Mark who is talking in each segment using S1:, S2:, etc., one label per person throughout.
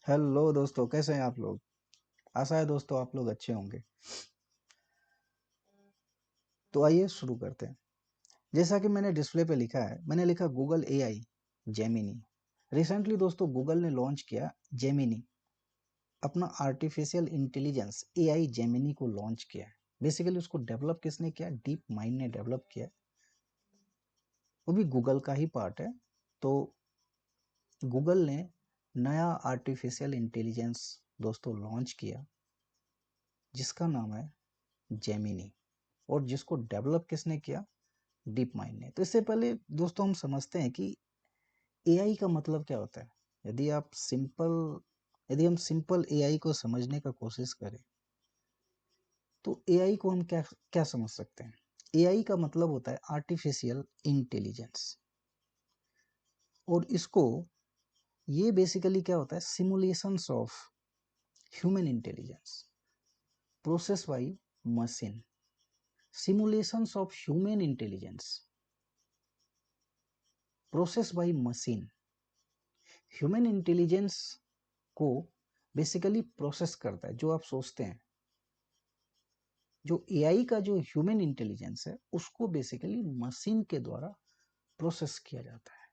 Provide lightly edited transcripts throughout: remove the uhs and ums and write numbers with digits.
S1: Hello दोस्तों, कैसे हैं आप लोग। आशा है दोस्तों आप लोग अच्छे होंगे। तो आइए शुरू करते हैं। जैसा कि मैंने डिस्प्ले पे लिखा है, मैंने लिखा गूगल एआई जेमिनी। रिसेंटली दोस्तों गूगल ने लॉन्च किया जेमिनी, अपना आर्टिफिशियल इंटेलिजेंस एआई जेमिनी को लॉन्च किया है। बेसिकली उसको डेवलप किसने किया? डीप माइंड ने डेवलप किया है। वो भी गूगल का ही पार्ट है। तो गूगल ने नया आर्टिफिशियल इंटेलिजेंस दोस्तों लॉन्च किया, जिसका नाम है जेमिनी, और जिसको डेवलप किसने किया? डीप माइंड ने। तो इससे पहले दोस्तों हम समझते हैं कि एआई का मतलब क्या होता है। यदि हम सिंपल एआई को समझने का कोशिश करें तो एआई को हम क्या क्या समझ सकते हैं। एआई का मतलब होता है आर्टिफिशियल इंटेलिजेंस, और इसको ये बेसिकली क्या होता है? Simulations of human intelligence process by machine. Simulations of human intelligence process by machine. Human intelligence को बेसिकली प्रोसेस करता है। जो आप सोचते हैं, जो एआई का जो ह्यूमन इंटेलिजेंस है, उसको बेसिकली मशीन के द्वारा प्रोसेस किया जाता है।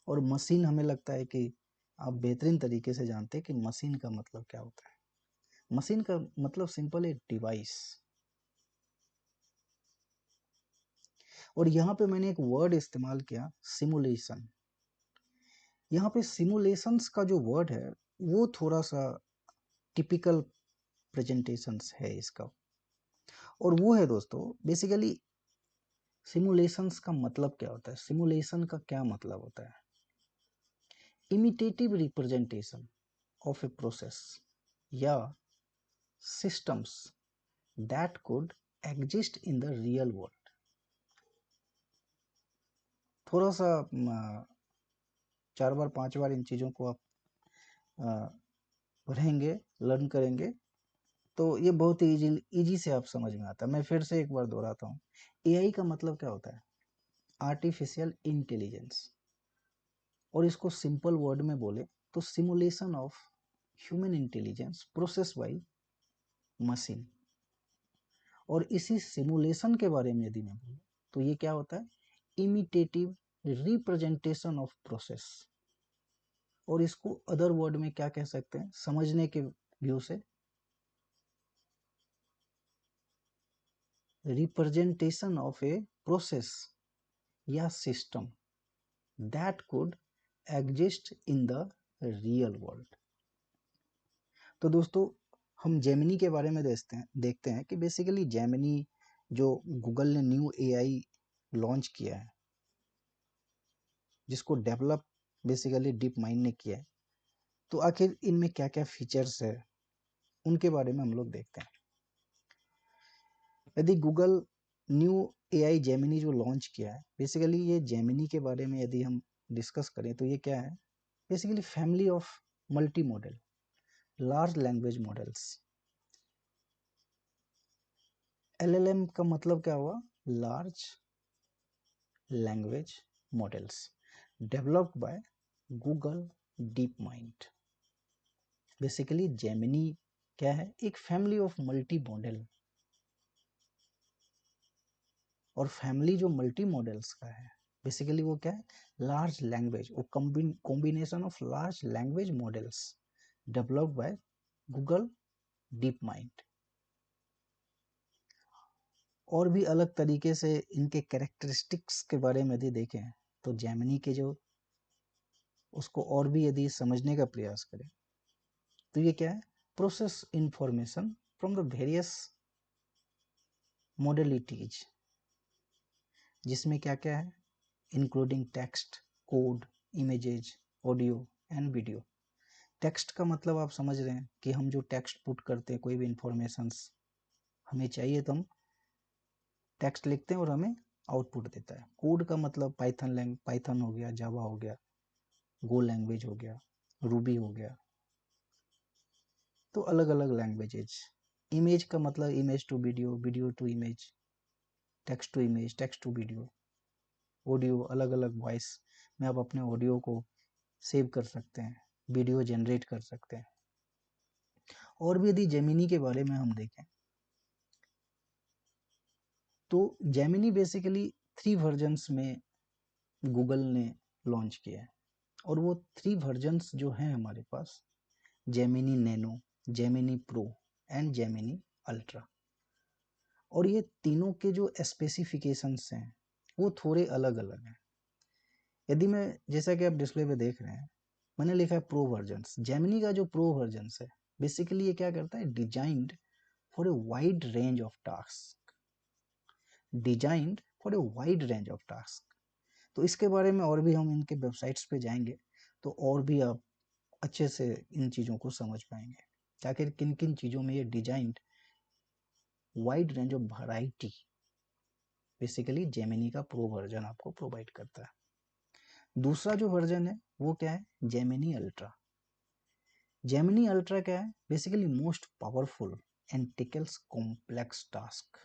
S1: और मशीन, हमें लगता है कि आप बेहतरीन तरीके से जानते हैं कि मशीन का मतलब क्या होता है। मशीन का मतलब सिंपल है डिवाइस। और यहाँ पे मैंने एक वर्ड इस्तेमाल किया, सिमुलेशन। यहाँ पे सिमुलेशंस का जो वर्ड है वो थोड़ा सा टिपिकल प्रेजेंटेशंस है इसका, और वो है दोस्तों बेसिकली सिमुलेशंस का मतलब क्या होता है। सिमुलेशन का क्या मतलब होता है? Imitative representation of a process या systems that could exist in the real world। थोड़ा सा 4 बार 5 बार इन चीज़ों को आप पढ़ेंगे, लर्न करेंगे, तो ये बहुत ही इजी से आप समझ में आता है। मैं फिर से एक बार दोहराता हूँ। एआई का मतलब क्या होता है? Artificial intelligence. और इसको सिंपल वर्ड में बोले तो simulation of human intelligence process by machine. और इसी सिमुलेशन के बारे में यदि मैं बोलूँ तो ये क्या होता है? Imitative representation of process. और इसको अदर वर्ड में क्या कह सकते हैं समझने के व्यू से? रिप्रेजेंटेशन ऑफ ए प्रोसेस या system that could exist in the real world. तो दोस्तों हम जेमिनी के बारे में देखते हैं कि बेसिकली जेमिनी जो गूगल ने न्यू एआई लॉन्च किया है, जिसको डेवलप बेसिकली डीप माइंड ने किया है, तो आखिर इनमें क्या क्या फीचर्स है उनके बारे में हम लोग देखते हैं। यदि गूगल न्यू एआई जेमिनी जो लॉन्च किया है, बेसिकली ये जेमिनी के बारे में यदि हम डिस्कस करें तो ये क्या है? Basically family of multi modal large language models. LLM का मतलब क्या हुआ? Large language models developed by Google DeepMind. Basically Gemini क्या है? एक फैमिली ऑफ मल्टी मॉडल। और फैमिली जो मल्टी मॉडल्स का है, बेसिकली वो क्या है? लार्ज लैंग्वेज, वो combination of large language models developed by Google deep mind. और भी अलग तरीके से इनके कैरेक्टरिस्टिक्स के बारे में यदि देखें तो जेमिनी के जो उसको और भी यदि समझने का प्रयास करें तो ये क्या है? Process information from the various modalities, जिसमें क्या क्या है? Including text, code, images, audio and video. Text का मतलब आप समझ रहे हैं कि हम जो टेक्स्ट पुट करते हैं, कोई भी इंफॉर्मेशंस हमें चाहिए तो हम टेक्स्ट लिखते हैं और हमें आउटपुट देता है। कोड का मतलब पाइथन हो गया, जावा हो गया, गो लैंग्वेज हो गया, रूबी हो गया, तो अलग अलग लैंग्वेजेज। इमेज का मतलब image to video, video to image, text to image, text to video. Audio, अलग अलग वॉइस में आप अपने ऑडियो को सेव कर सकते हैं, वीडियो जनरेट कर सकते हैं। और भी यदि जेमिनी के बारे में हम देखें तो जेमिनी बेसिकली 3 वर्जन्स में गूगल ने लॉन्च किया है, और वो 3 वर्जन्स जो हैं हमारे पास, Gemini Nano, Gemini Pro and Gemini Ultra. और ये तीनों के जो स्पेसिफिकेशंस हैं वो थोड़े अलग अलग हैं। यदि मैं, जैसा कि आप डिस्प्ले पे देख रहे हैं, मैंने लिखा है प्रो वर्जन्स। जेमिनी का जो प्रो वर्जन्स है बेसिकली ये क्या करता है, designed for a wide range of task, designed for a wide range of task. तो इसके बारे में और भी हम इनके वेबसाइट्स पे जाएंगे तो और भी आप अच्छे से इन चीज़ों को समझ पाएंगे कि आखिर किन किन चीज़ों में ये designed wide range of variety basically Gemini का प्रो वर्जन आपको प्रोवाइड करता है। दूसरा जो वर्जन है वो क्या है, जेमिनी अल्ट्रा। जेमिनी अल्ट्रा क्या है, basically most powerful and tackles complex task.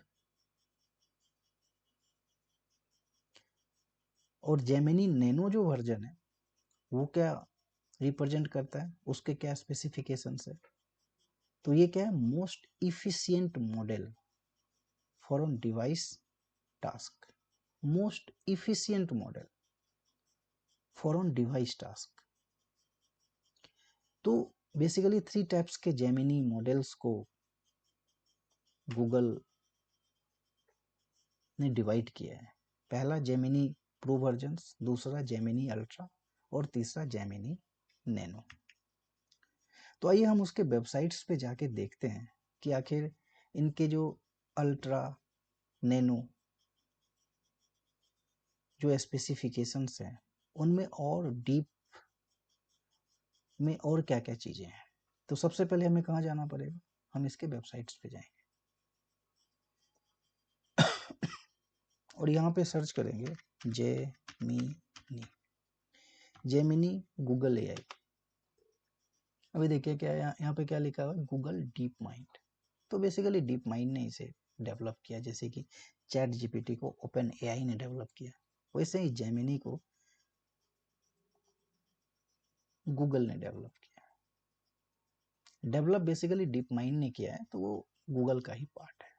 S1: और जेमिनी नैनो जो वर्जन है वो क्या रिप्रेजेंट करता है, उसके क्या स्पेसिफिकेशंस है, तो ये क्या है, most efficient model for on device task, most efficient model for on device task. तो बेसिकली 3 टाइप्स के जेमिनी मॉडल्स को गूगल ने डिवाइड किया है। पहला जेमिनी प्रो वर्जन्स, दूसरा जेमिनी अल्ट्रा और तीसरा जेमिनी नैनो। तो आइए हम उसके वेबसाइट्स पे जाके देखते हैं कि आखिर इनके जो अल्ट्रा, नैनो जो स्पेसिफिकेशंस हैं उनमें और डीप में और क्या क्या चीज़ें हैं। तो सबसे पहले हमें कहाँ जाना पड़ेगा, हम इसके वेबसाइट्स पे जाएंगे और यहाँ पे सर्च करेंगे जेमिनी, जेमिनी गूगल एआई। अभी देखिए क्या है यहाँ पे क्या लिखा हुआ है, गूगल डीप माइंड। तो बेसिकली डीप माइंड ने इसे डेवलप किया, जैसे कि चैट जीपीटी को ओपन एआई ने डेवलप किया, वैसे ही जेमिनी को गूगल ने डेवलप किया। डेवलप बेसिकली डीप माइंड ने किया है तो वो गूगल का ही पार्ट है।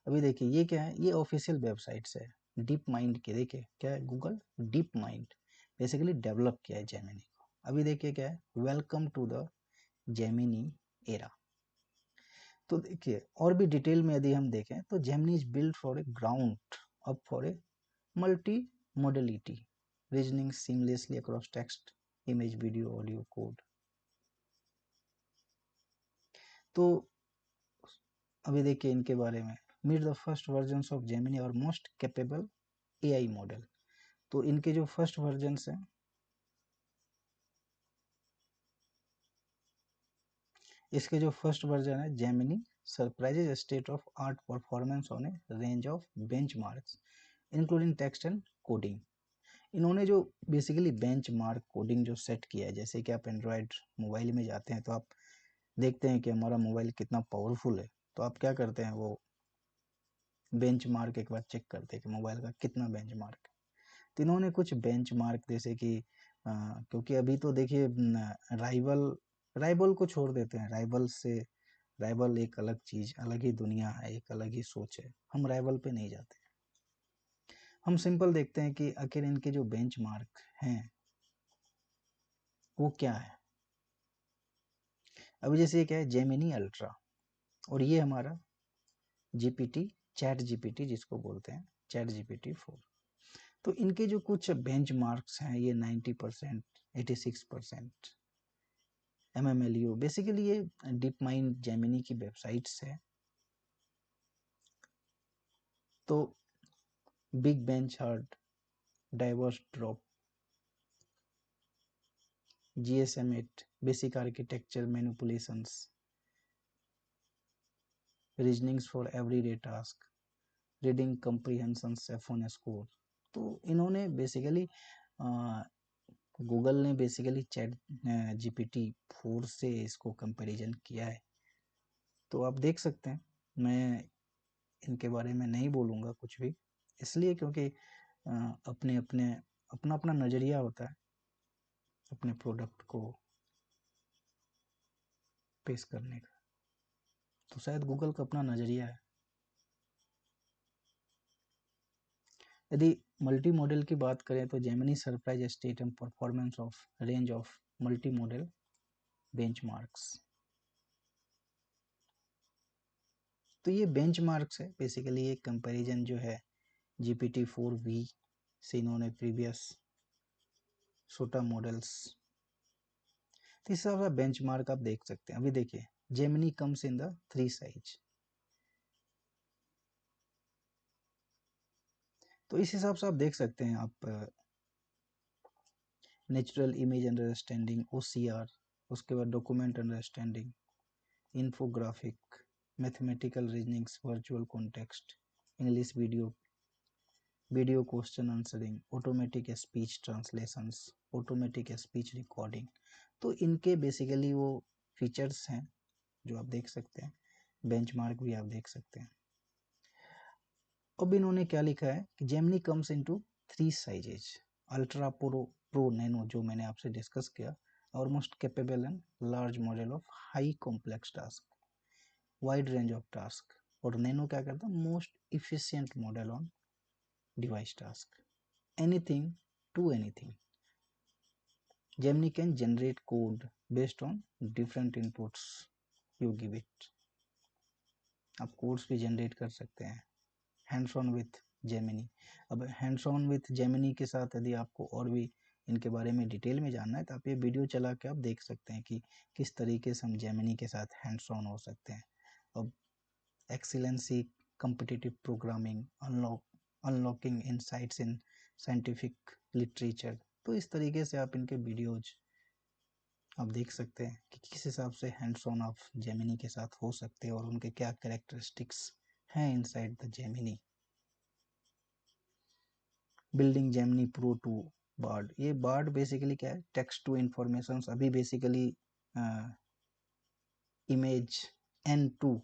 S1: अभी देखिए ये क्या है, ये ऑफिशियल वेबसाइट्स है डीप माइंड के। देखिए क्या है, Google DeepMind basically develop किया है जेमिनी को। अभी देखिए क्या है, welcome to the Gemini era. तो देखिए और भी डिटेल में यदि हम देखें तो Gemini is build for a ground up for a multi modality reasoning seamlessly across text, image, video, audio, code. तो अभी देखिए इनके बारे में, meet the first versions of Gemini और मोस्ट कैपेबल एआई मॉडल। तो इनके जो फर्स्ट वर्जन्स हैं, इसके जो फर्स्ट वर्जन है Gemini surprises state of art performance on a range of benchmarks including text and coding. इन्होंने जो बेसिकली बेंचमार्क कोडिंग जो सेट किया है, जैसे कि आप एंड्रॉयड मोबाइल में जाते हैं तो आप देखते हैं कि हमारा मोबाइल कितना पावरफुल है, तो आप क्या करते हैं, वो बेंचमार्क एक बार चेक करते हैं कि मोबाइल का कितना बेंचमार्क है। तो इन्होंने कुछ बेंचमार्क जैसे कि क्योंकि अभी तो देखिए राइवल, राइवल को छोड़ देते हैं, राइवल से, राइवल एक अलग चीज, अलग ही दुनिया है, एक अलग ही सोच है, हम राइवल पे नहीं जाते। हम सिंपल देखते हैं कि आखिर इनके जो बेंचमार्क हैं वो क्या है। अभी जैसे ये क्या है, जेमिनी अल्ट्रा, और ये हमारा जीपीटी, चैट जीपीटी जिसको बोलते हैं, चैट जीपीटी 4। तो इनके जो कुछ बेंचमार्क्स हैं ये 90%, 86%, MMLU। बेसिकली ये डीप माइंड जेमिनी की वेबसाइट्स है। तो big bench hard, diverse drop, GSM8, basic architecture manipulations, reasonings for everyday task, reading comprehension, सेफोन स्कोर। तो इन्होंने बेसिकली गूगल ने बेसिकली चैट जीपीटी 4 से इसको कंपैरिजन किया है। तो आप देख सकते हैं, मैं इनके बारे में नहीं बोलूँगा कुछ भी, इसलिए क्योंकि अपने अपने अपना अपना नज़रिया होता है। अपने प्रोडक्ट को पेश करने का। तो शायद गूगल का अपना नज़रिया है। यदि मल्टी मॉडल की बात करें तो Gemini surprise state and performance of range of multi modal benchmarks. तो ये बेंचमार्क्स है बेसिकली, एक कंपैरिजन जो है GPT-4V से इन्होंने प्रीवियस सोटा मॉडल्स, तीसरा बेंचमार्क आप देख सकते हैं। अभी देखिए Gemini comes in the 3 size, तो इस हिसाब से आप देख सकते हैं आप नेचुरल इमेज अंडरस्टैंडिंग OCR, उसके बाद document understanding, infographic, mathematical reasonings, virtual context, English video question answering, automatic speech translations, automatic speech recording. तो इनके बेसिकली वो फीचर्स हैं जो आप देख सकते हैं। बेंचमार्क भी आप देख सकते हैं। अब इन्होंने क्या लिखा है कि Gemini comes into 3 sizes, ultra pro nano, जो मैंने आपसे डिस्कस किया, और most capable and large model of high complex task, wide range of task. और नैनो क्या करता है, most efficient model on device task, anything to anything. Gemini can generate code based on different inputs you give it. आप codes भी generate कर सकते हैं hands on with Gemini. अब हैंड्स ऑन विथ जेमिनी के साथ यदि आपको और भी इनके बारे में डिटेल में जानना है तो आप ये वीडियो चला के आप देख सकते हैं कि किस तरीके से हम जेमिनी के साथ हैंड्स ऑन हो सकते हैं। अब excellency, competitive programming, unlocking insights in scientific literature, तो इस तरीके से आप इनके वीडियोज आप देख सकते हैं कि किस हिसाब से हैंड्स ऑन ऑफ जेमिनी के साथ हो सकते हैं और उनके क्या कैरेक्टरिस्टिक्स हैं inside the Gemini. Building Gemini pro to Bard, ये बार्ड बेसिकली क्या है, टेक्स्ट टू इंफॉर्मेशन। अभी बेसिकली इमेज N2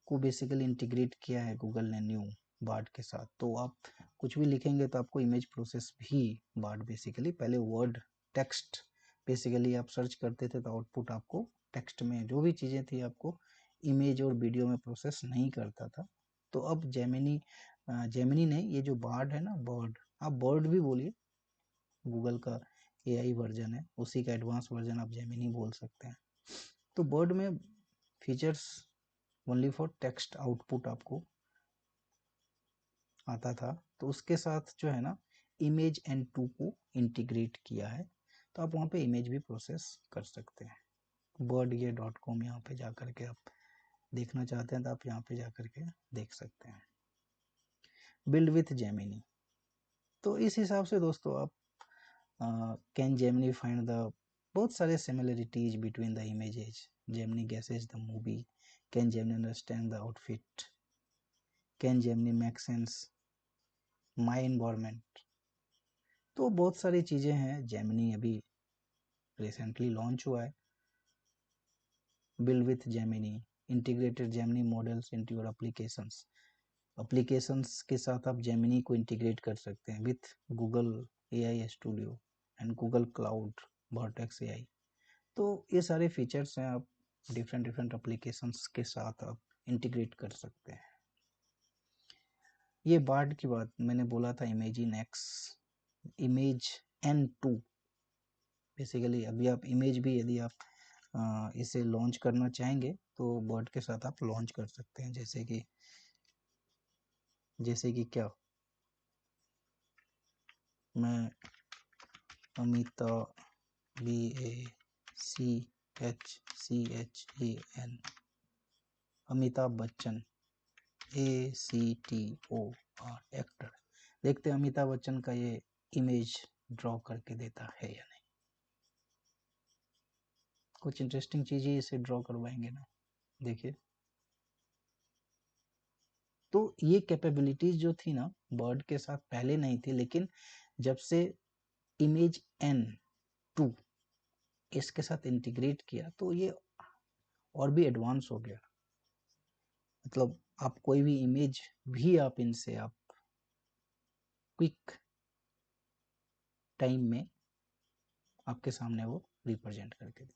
S1: को बेसिकली इंटीग्रेट किया है गूगल ने न्यू बार्ड के साथ। तो आप कुछ भी लिखेंगे तो आपको इमेज प्रोसेस भी बार्ड बेसिकली, पहले वर्ड टेक्स्ट बेसिकली आप सर्च करते थे तो आउटपुट आपको टेक्स्ट में जो भी चीज़ें थी आपको इमेज और वीडियो में प्रोसेस नहीं करता था। तो अब जेमिनी ने ये जो बार्ड है ना, बर्ड, आप बर्ड भी बोलिए, गूगल का AI वर्जन है, उसी का एडवांस वर्जन आप जेमिनी बोल सकते हैं। तो बर्ड में features only for text output आपको आता था, तो उसके साथ जो है ना इमेज N2 को इंटीग्रेट किया है, तो आप वहाँ पे इमेज भी प्रोसेस कर सकते हैं। birdye.com यहाँ पे जा करके आप देखना चाहते हैं तो आप यहाँ पे जा करके देख सकते हैं। बिल्ड विथ जेमिनी, तो इस हिसाब से दोस्तों आप कैन जेमिनी फाइंड द बहुत सारे similarities between the images, Gemini guesses the movie, can Gemini understand the outfit, can Gemini make sense my environment. तो बहुत सारी चीज़ें हैं। जेमिनी अभी रिसेंटली लॉन्च हुआ है। Build with Gemini, integrated Gemini models into your applications के साथ आप जेमिनी को इंटीग्रेट कर सकते हैं with Google AI studio and Google cloud vertex AI। तो ये सारे फीचर्स हैं, आप डिफरेंट एप्लीकेशंस के साथ आप इंटीग्रेट कर सकते हैं। ये बार्ड की बात मैंने बोला था, इमेज N2 बेसिकली। अभी आप इमेज भी यदि आप इसे लॉन्च करना चाहेंगे तो बर्ड के साथ आप लॉन्च कर सकते हैं, जैसे कि क्या, मैं Amitabh BACHCHAN Amitabh Bachchan ACTOR actor. देखते हैं अमिताभ बच्चन का ये इमेज ड्रॉ करके देता है या नहीं। कुछ इंटरेस्टिंग चीज़ ही इसे ड्रॉ करवाएंगे ना, देखिए। तो ये कैपेबिलिटीज जो थी ना बर्ड के साथ पहले नहीं थी, लेकिन जब से इमेज N2 इसके साथ इंटीग्रेट किया तो ये और भी एडवांस हो गया। मतलब आप कोई भी इमेज भी आप इनसे आप क्विक टाइम में आपके सामने वो रिप्रेजेंट करके दे।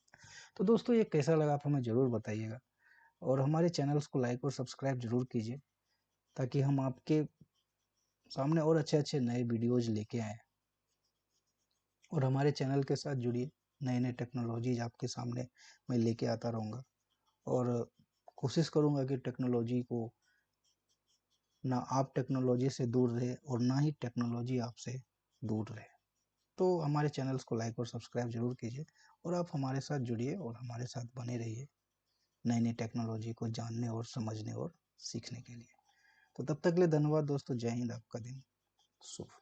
S1: तो दोस्तों ये कैसा लगा आप हमें ज़रूर बताइएगा, और हमारे चैनल्स को लाइक और सब्सक्राइब जरूर कीजिए, ताकि हम आपके सामने और अच्छे अच्छे नए वीडियोज लेके आए। और हमारे चैनल के साथ जुड़िए, नए नए टेक्नोलॉजीज आपके सामने मैं लेके आता रहूँगा, और कोशिश करूँगा कि टेक्नोलॉजी को ना आप टेक्नोलॉजी से दूर रहे और ना ही टेक्नोलॉजी आपसे दूर रहे। तो हमारे चैनल्स को लाइक और सब्सक्राइब जरूर कीजिए, और आप हमारे साथ जुड़िए और हमारे साथ बने रहिए नई नई टेक्नोलॉजी को जानने और समझने और सीखने के लिए। तो तब तक के लिए धन्यवाद दोस्तों। जय हिंद। आपका दिन शुभ।